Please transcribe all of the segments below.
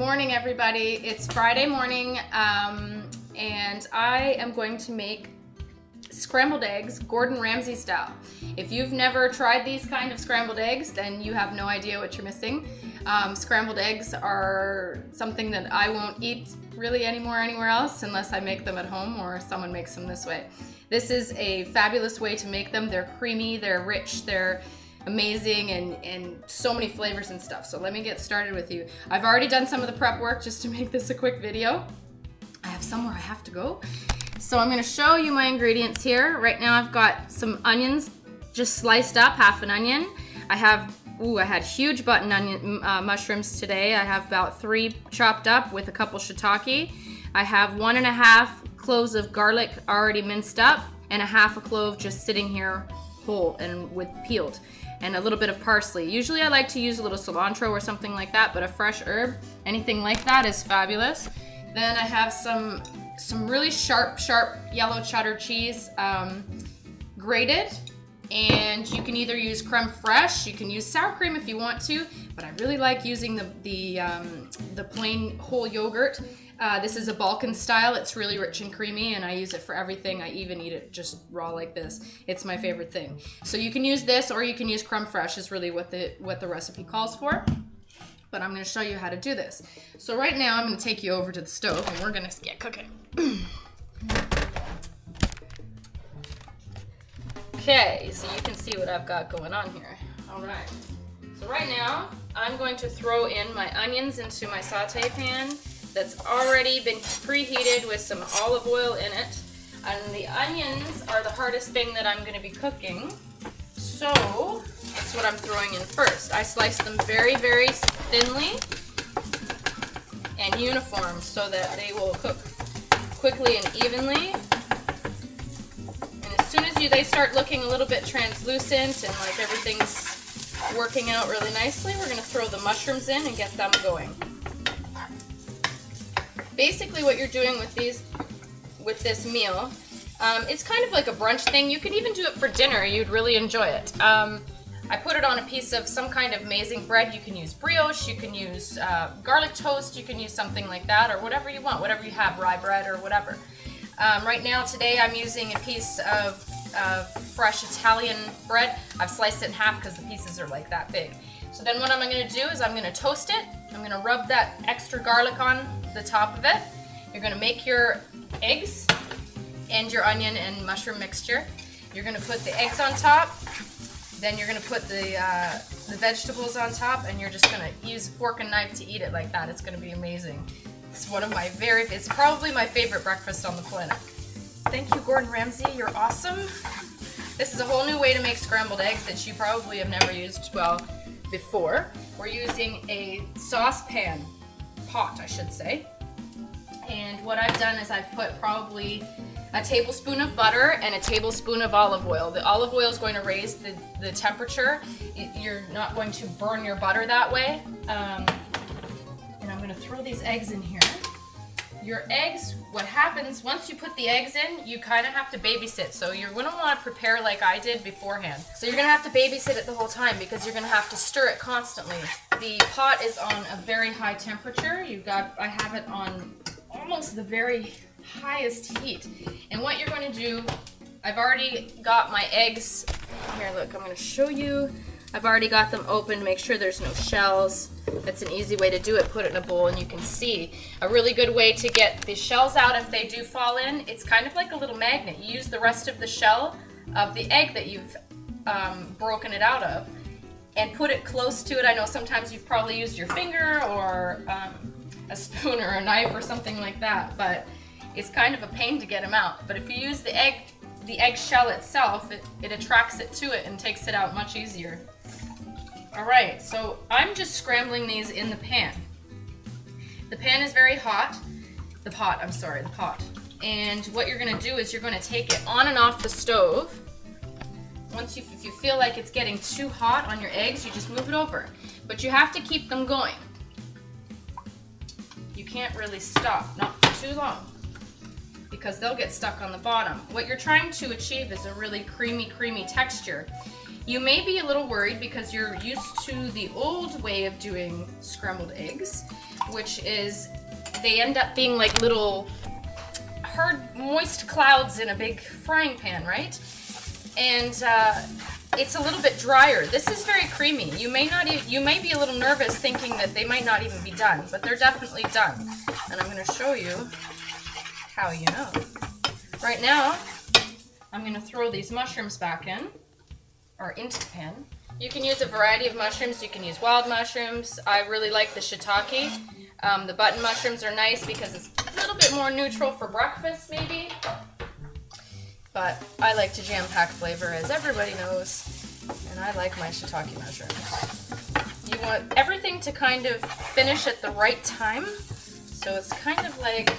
morning, everybody. It's Friday morning, and I am going to make scrambled eggs Gordon Ramsay style. If you've never tried these kind of scrambled eggs, then you have no idea what you're missing. Scrambled eggs are something that I won't eat really anywhere else unless I make them at home or someone makes them this way. This is a fabulous way to make them. They're creamy, they're rich, they're amazing, and so many flavors and stuff. So let me get started with you. I've already done some of the prep work just to make this a quick video. I have somewhere I have to go. So I'm going to show you my ingredients here. Right now I've got some onions just sliced up, half an onion. I had huge button onion mushrooms today. I have about 3 chopped up with a couple shiitake. I have 1.5 cloves of garlic already minced up, and 1/2 clove just sitting here whole and with peeled, and a little bit of parsley. Usually I like to use a little cilantro or something like that, but a fresh herb, anything like that is fabulous. Then I have some really sharp yellow cheddar cheese, grated, and you can either use creme fraiche, you can use sour cream if you want to, but I really like using the plain whole yogurt. This is a Balkan style. It's really rich and creamy, and I use it for everything. I even eat it just raw like this. It's my favorite thing. So you can use this, or you can use creme fraiche is really what the recipe calls for. But I'm going to show you how to do this. So right now I'm going to take you over to the stove, and we're going to get cooking. Okay, so you can see what I've got going on here. All right. So right now I'm going to throw in my onions into my saute pan that's already been preheated with some olive oil in it. And the onions are the hardest thing that I'm going to be cooking. So that's what I'm throwing in first. I slice them very, very thinly and uniform so that they will cook quickly and evenly. And as soon as they start looking a little bit translucent and like everything's working out really nicely, we're going to throw the mushrooms in and get them going. Basically what you're doing with this meal, it's kind of like a brunch thing. You can even do it for dinner. You'd really enjoy it. I put it on a piece of some kind of amazing bread. You can use brioche, you can use garlic toast, you can use something like that, or whatever you want, whatever you have, rye bread or whatever. Right now today I'm using a piece of fresh Italian bread. I've sliced it in half because the pieces are like that big. So then what I'm going to do is I'm going to toast it. I'm going to rub that extra garlic on the top of it. You're going to make your eggs and your onion and mushroom mixture. You're going to put the eggs on top. Then you're going to put the vegetables on top, and you're just going to use a fork and knife to eat it like that. It's going to be amazing. It's it's probably my favorite breakfast on the planet. Thank you, Gordon Ramsay. You're awesome. This is a whole new way to make scrambled eggs that you probably have never used before. We're using a saucepan, pot I should say, and what I've done is I've put probably a tablespoon of butter and a tablespoon of olive oil. The olive oil is going to raise the temperature. You're not going to burn your butter that way. And I'm going to throw these eggs in here. Your eggs, what happens once you put the eggs in, you kind of have to babysit. So you're going to want to prepare like I did beforehand. So you're going to have to babysit it the whole time because you're going to have to stir it constantly. The pot is on a very high temperature. I have it on almost the very highest heat. And what you're going to do, I've already got my eggs. Here, look, I'm going to show you. I've already got them open to make sure there's no shells. That's an easy way to do it. Put it in a bowl and you can see. A really good way to get the shells out if they do fall in, it's kind of like a little magnet. You use the rest of the shell of the egg that you've broken it out of and put it close to it. I know sometimes you've probably used your finger or a spoon or a knife or something like that, but it's kind of a pain to get them out. But if you use the egg shell itself, it attracts it to it and takes it out much easier. Alright, so I'm just scrambling these in the pan. The pan is very hot. The pot. And what you're going to do is you're going to take it on and off the stove. If you feel like it's getting too hot on your eggs, you just move it over. But you have to keep them going. You can't really stop, not for too long, because they'll get stuck on the bottom. What you're trying to achieve is a really creamy texture. You may be a little worried because you're used to the old way of doing scrambled eggs, which is they end up being like little hard, moist clouds in a big frying pan, right? And it's a little bit drier. This is very creamy. You may be a little nervous thinking that they might not even be done, but they're definitely done. And I'm going to show you how you know. Right now, I'm going to throw these mushrooms back in, or into the pan. You can use a variety of mushrooms. You can use wild mushrooms. I really like the shiitake. The button mushrooms are nice because it's a little bit more neutral for breakfast, maybe. But I like to jam-pack flavor, as everybody knows, and I like my shiitake mushrooms. You want everything to kind of finish at the right time, so it's kind of like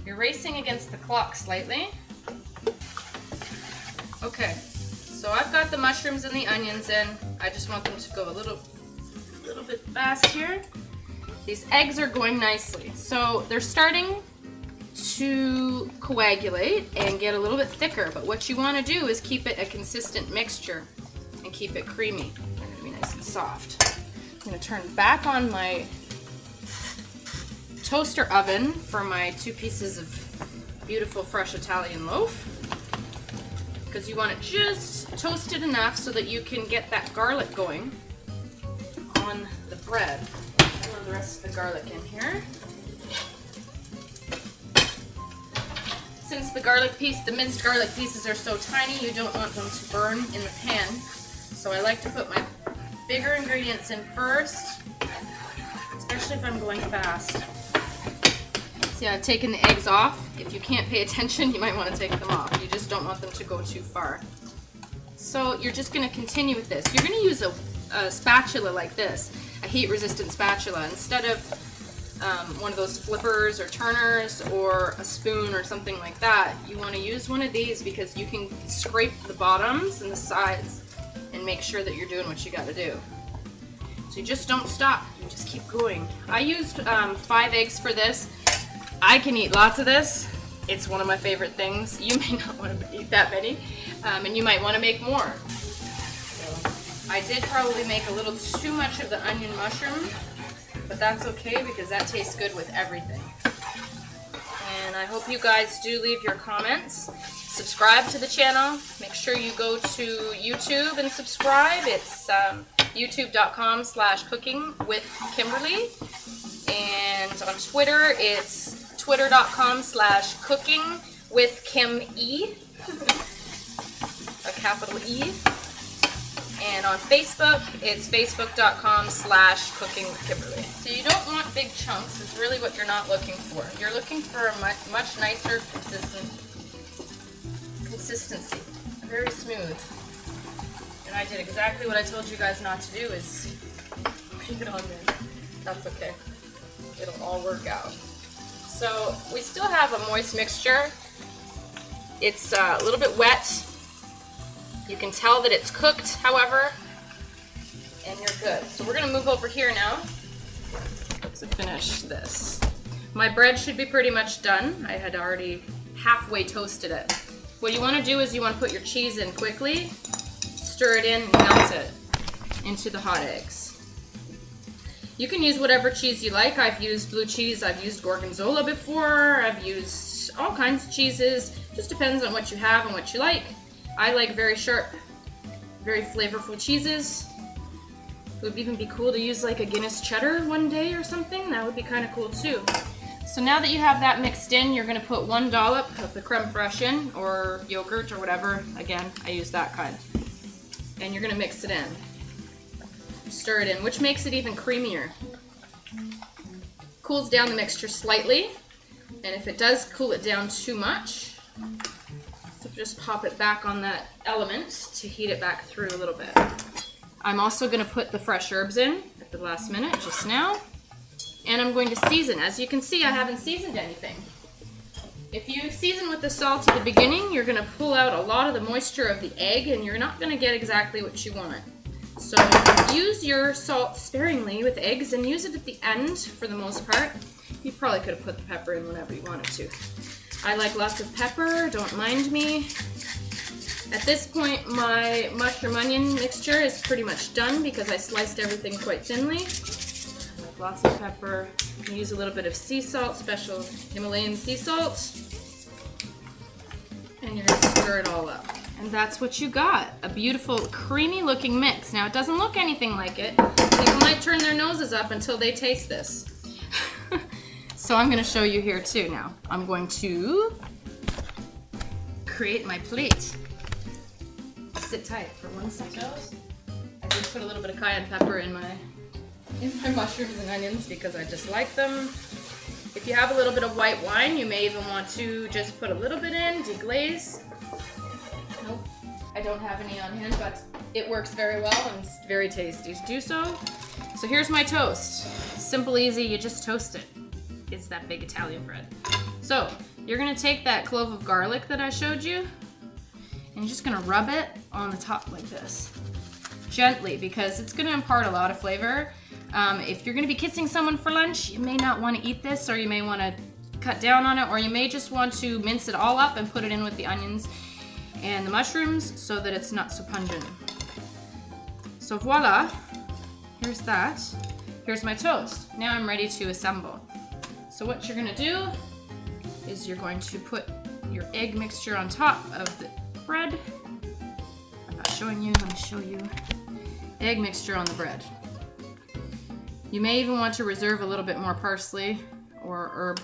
you're racing against the clock slightly. Okay, so I've got the mushrooms and the onions in. I just want them to go a little bit fast here. These eggs are going nicely, so they're starting to coagulate and get a little bit thicker, but what you want to do is keep it a consistent mixture and keep it creamy. They're going to be nice and soft. I'm going to turn back on my toaster oven for my 2 pieces of beautiful fresh Italian loaf, because you want it just toasted enough so that you can get that garlic going on the bread. Throw the rest of the garlic in here. Since the minced garlic pieces are so tiny, you don't want them to burn in the pan. So I like to put my bigger ingredients in first, especially if I'm going fast. See, I've taken the eggs off. If you can't pay attention, you might want to take them off. You just don't want them to go too far. So you're just going to continue with this. You're going to use a spatula like this, a heat-resistant spatula, instead of one of those flippers or turners or a spoon or something like that. You want to use one of these because you can scrape the bottoms and the sides and make sure that you're doing what you got to do. So you just don't stop, you just keep going. I used 5 eggs for this. I can eat lots of this. It's one of my favorite things. You may not want to eat that many, and you might want to make more. So I did probably make a little too much of the onion mushroom, but that's okay because that tastes good with everything. And I hope you guys do leave your comments. Subscribe to the channel. Make sure you go to YouTube and subscribe. It's youtube.com/CookingWithKimberly. And on Twitter, it's twitter.com/CookingWithKimE, a capital E. And on Facebook, it's facebook.com/CookingWithKimberly. So you don't want big chunks. It's really what you're not looking for. You're looking for a much nicer consistency. Very smooth. And I did exactly what I told you guys not to do, is leave it on there. That's okay. It'll all work out. So we still have a moist mixture. It's a little bit wet. You can tell that it's cooked, however, and you're good. So we're going to move over here now to finish this. My bread should be pretty much done. I had already halfway toasted it. What you want to do is you want to put your cheese in quickly, stir it in, and melt it into the hot eggs. You can use whatever cheese you like. I've used blue cheese, I've used gorgonzola before, I've used all kinds of cheeses. Just depends on what you have and what you like. I like very sharp, very flavorful cheeses. It would even be cool to use like a Guinness cheddar one day or something. That would be kind of cool too. So now that you have that mixed in, you're going to put 1 dollop of the creme fraiche in, or yogurt or whatever. Again, I use that kind. And you're going to mix it in. Stir it in, which makes it even creamier. Cools down the mixture slightly, and if it does cool it down too much, so just pop it back on that element to heat it back through a little bit. I'm also going to put the fresh herbs in at the last minute, just now, and I'm going to season. As you can see, I haven't seasoned anything. If you season with the salt at the beginning, you're going to pull out a lot of the moisture of the egg, and you're not going to get exactly what you want. So use your salt sparingly with eggs and use it at the end for the most part. You probably could have put the pepper in whenever you wanted to. I like lots of pepper, don't mind me. At this point, my mushroom onion mixture is pretty much done because I sliced everything quite thinly. lots of pepper. You use a little bit of sea salt, special Himalayan sea salt. And you're gonna stir it all up. And that's what you got, a beautiful creamy looking mix. Now it doesn't look anything like it. People might turn their noses up until they taste this. So I'm gonna show you here too now. I'm going to create my plate. Sit tight for 1 second. I did put a little bit of cayenne pepper in my mushrooms and onions because I just like them. If you have a little bit of white wine, you may even want to just put a little bit in, deglaze. Nope, I don't have any on hand, but it works very well and it's very tasty to do so. So here's my toast. Simple, easy, you just toast it. It's that big Italian bread. So you're gonna take that clove of garlic that I showed you and you're just gonna rub it on the top like this. Gently, because it's gonna impart a lot of flavor. If you're gonna be kissing someone for lunch, you may not wanna eat this, or you may wanna cut down on it, or you may just want to mince it all up and put it in with the onions and the mushrooms so that it's not so pungent. So voila, here's that. Here's my toast. Now I'm ready to assemble. So what you're gonna do is you're going to put your egg mixture on top of the bread. I'm not showing you, let me show you. Egg mixture on the bread. You may even want to reserve a little bit more parsley or herb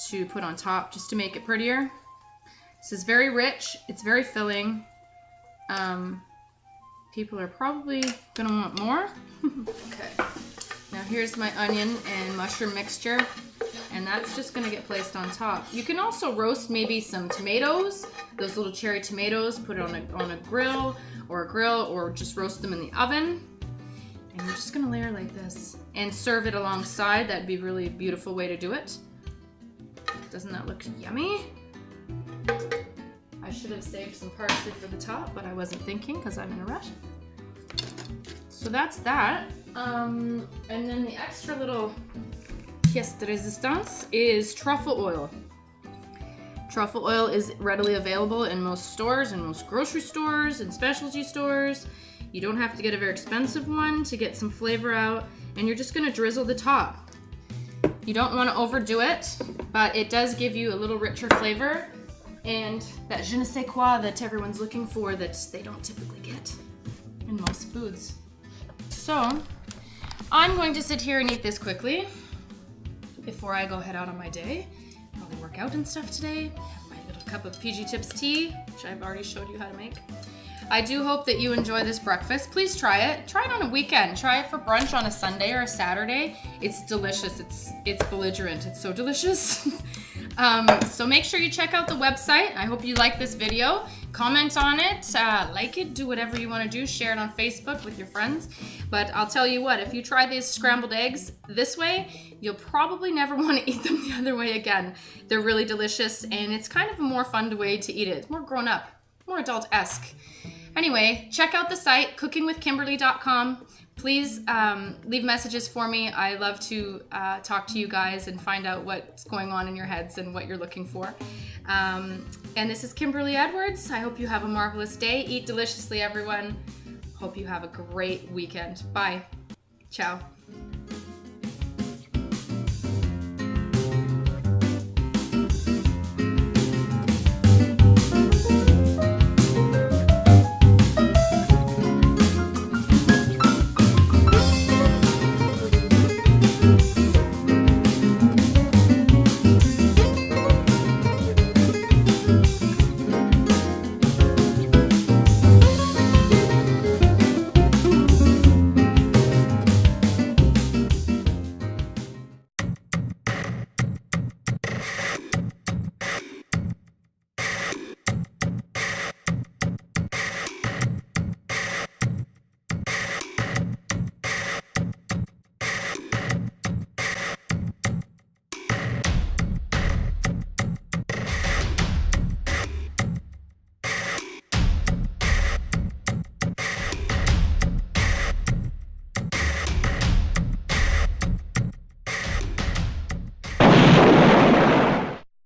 to put on top just to make it prettier. This is very rich, it's very filling. People are probably gonna want more. Okay, now here's my onion and mushroom mixture, and that's just gonna get placed on top. You can also roast maybe some tomatoes, those little cherry tomatoes, put it on a grill, or just roast them in the oven. And you're just gonna layer like this and serve it alongside. That'd be a really beautiful way to do it. Doesn't that look yummy? I should have saved some parsley for the top, but I wasn't thinking because I'm in a rush. So that's that. And then the extra little pièce de résistance is truffle oil. Truffle oil is readily available in most stores, in most grocery stores, and specialty stores. You don't have to get a very expensive one to get some flavor out, and you're just gonna drizzle the top. You don't wanna overdo it, but it does give you a little richer flavor and that je ne sais quoi that everyone's looking for that they don't typically get in most foods. So, I'm going to sit here and eat this quickly before I go head out on my day. Probably work out and stuff today. Have my little cup of PG Tips tea, which I've already showed you how to make. I do hope that you enjoy this breakfast. Please try it. Try it on a weekend. Try it for brunch on a Sunday or a Saturday. It's delicious. It's belligerent. It's so delicious. So make sure you check out the website. I hope you like this video. Comment on it, like it, do whatever you want to do. Share it on Facebook with your friends. But I'll tell you what, if you try these scrambled eggs this way, you'll probably never want to eat them the other way again. They're really delicious, and it's kind of a more fun way to eat it. It's more grown up, more adult-esque. Anyway, check out the site, CookingWithKimberly.com. Please leave messages for me. I love to talk to you guys and find out what's going on in your heads and what you're looking for. And this is Kimberly Edwards. I hope you have a marvelous day. Eat deliciously, everyone. Hope you have a great weekend. Bye. Ciao.